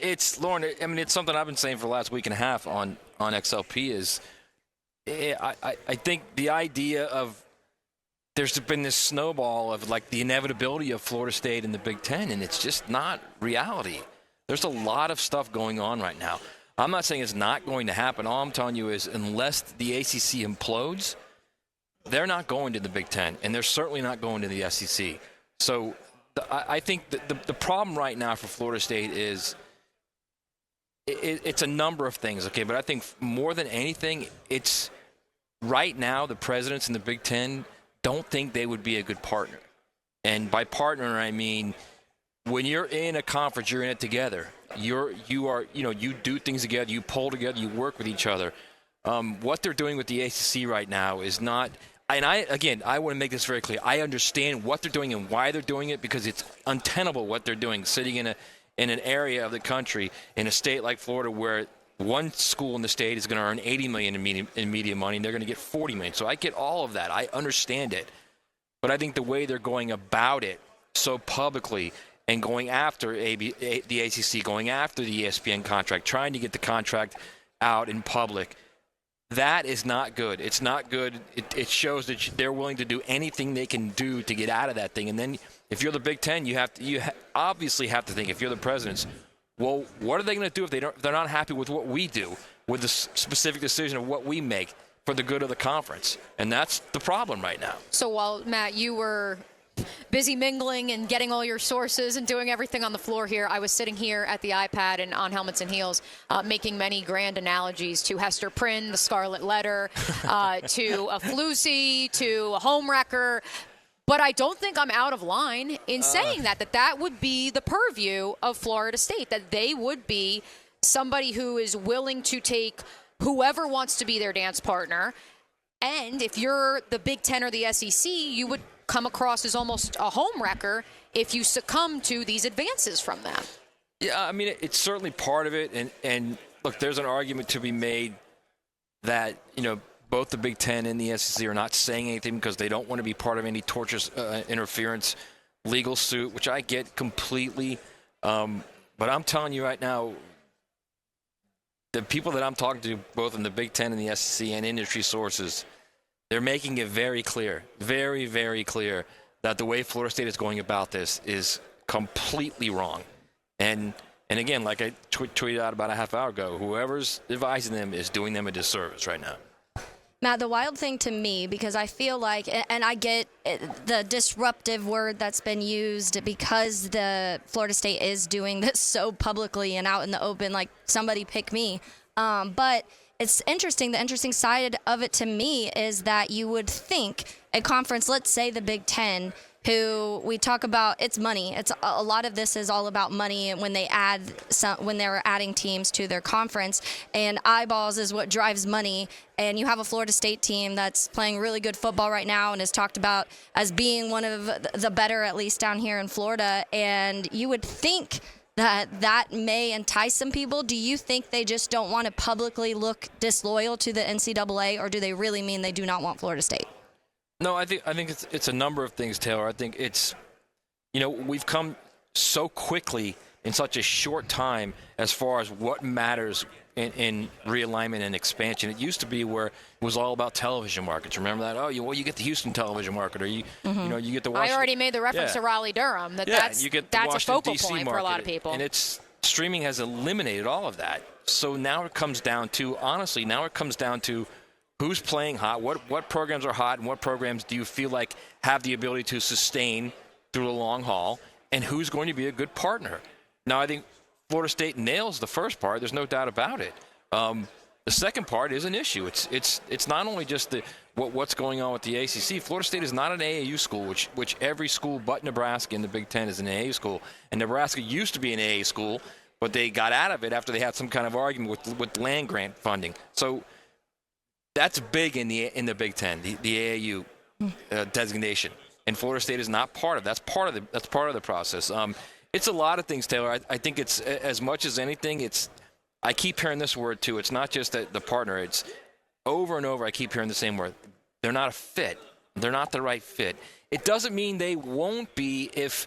It's Lauren. I mean, it's something I've been saying for the last week and a half on XLP. Is I think the idea of there's been this snowball of like the inevitability of Florida State and the Big Ten, and it's just not reality. There's a lot of stuff going on right now. I'm not saying it's not going to happen. All I'm telling you is unless the ACC implodes, they're not going to the Big Ten, and they're certainly not going to the SEC. So I think the problem right now for Florida State is it's a number of things, okay? But I think more than anything, it's right now the presidents in the Big Ten don't think they would be a good partner. And by partner, I mean when you're in a conference, you're in it together. You do things together, you pull together, you work with each other. What they're doing with the ACC right now is not. And I want to make this very clear. I understand what they're doing and why they're doing it because it's untenable what they're doing, sitting in an area of the country, in a state like Florida, where one school in the state is going to earn $80 million in media money, and they're going to get $40 million. So I get all of that. I understand it. But I think the way they're going about it so publicly and going after the ACC, going after the ESPN contract, trying to get the contract out in public, that is not good. It's not good. It shows that they're willing to do anything they can do to get out of that thing. And then if you're the Big Ten, you obviously have to think, if you're the presidents, well, what are they going to do if they're not happy with what we do, with the specific decision of what we make for the good of the conference? And that's the problem right now. So while, Matt, you were busy mingling and getting all your sources and doing everything on the floor here, I was sitting here at the iPad and on Helmets and Heels making many grand analogies to Hester Prynne, the Scarlet Letter, to a floozy, to a home wrecker. But I don't think I'm out of line in saying that would be the purview of Florida State, that they would be somebody who is willing to take whoever wants to be their dance partner. And if you're the Big Ten or the SEC, you would come across as almost a home wrecker if you succumb to these advances from them. Yeah, I mean, it's certainly part of it. And look, there's an argument to be made that, both the Big Ten and the SEC are not saying anything because they don't want to be part of any tortious interference legal suit, which I get completely. But I'm telling you right now, the people that I'm talking to, both in the Big Ten and the SEC and industry sources, they're making it very clear, very, very clear that the way Florida State is going about this is completely wrong. And again, like I tweeted out about a half hour ago, whoever's advising them is doing them a disservice right now. Matt, the wild thing to me, because I feel like, and I get the disruptive word that's been used because the Florida State is doing this so publicly and out in the open, like somebody pick me. But it's interesting. The interesting side of it to me is that you would think a conference, let's say the Big Ten, who we talk about, it's money. It's a lot of this is all about money when when they're adding teams to their conference, and eyeballs is what drives money. And you have a Florida State team that's playing really good football right now and is talked about as being one of the better, at least down here in Florida. And you would think that may entice some people. Do you think they just don't want to publicly look disloyal to the NCAA, or do they really mean they do not want Florida State? No, I think it's a number of things, Taylor. I think it's, we've come so quickly in such a short time as far as what matters in realignment and expansion. It used to be where it was all about television markets. Remember that? You get the Houston television market, or you get the Washington. I already made the reference to Raleigh-Durham. That's a focal point for a lot of people. And streaming has eliminated all of that. So now it comes down to, who's playing hot, what programs are hot, and what programs do you feel like have the ability to sustain through the long haul, and who's going to be a good partner. Now, I think Florida State nails the first part. There's no doubt about it. The second part is an issue. It's not only just what's going on with the ACC. Florida State is not an AAU school, which every school but Nebraska in the Big Ten is an AAU school. And Nebraska used to be an AA school, but they got out of it after they had some kind of argument with land grant funding. So that's big in the Big Ten, the AAU designation, and Florida State is not part of. That's part of the process. It's a lot of things, Taylor. I think it's, as much as anything, I keep hearing this word too. It's not just the partner. It's over and over. I keep hearing the same word. They're not a fit. They're not the right fit. It doesn't mean they won't be if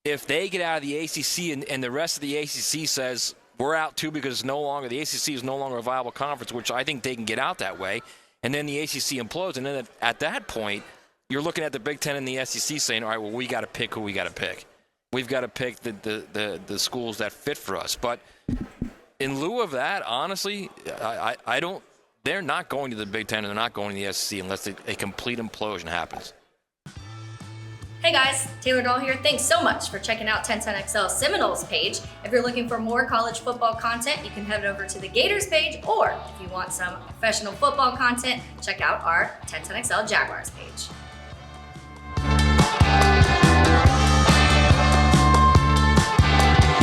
if they get out of the ACC and the rest of the ACC says we're out too because the ACC is no longer a viable conference, which I think they can get out that way, and then the ACC implodes, and then at that point, you're looking at the Big Ten and the SEC saying, all right, well, we got to pick who we got to pick. We've got to pick the schools that fit for us. But in lieu of that, honestly, I don't. They're not going to the Big Ten and they're not going to the SEC unless a complete implosion happens. Hey guys, Taylor Dahl here. Thanks so much for checking out 1010XL's Seminoles page. If you're looking for more college football content, you can head over to the Gators page, or if you want some professional football content, check out our 1010XL Jaguars page.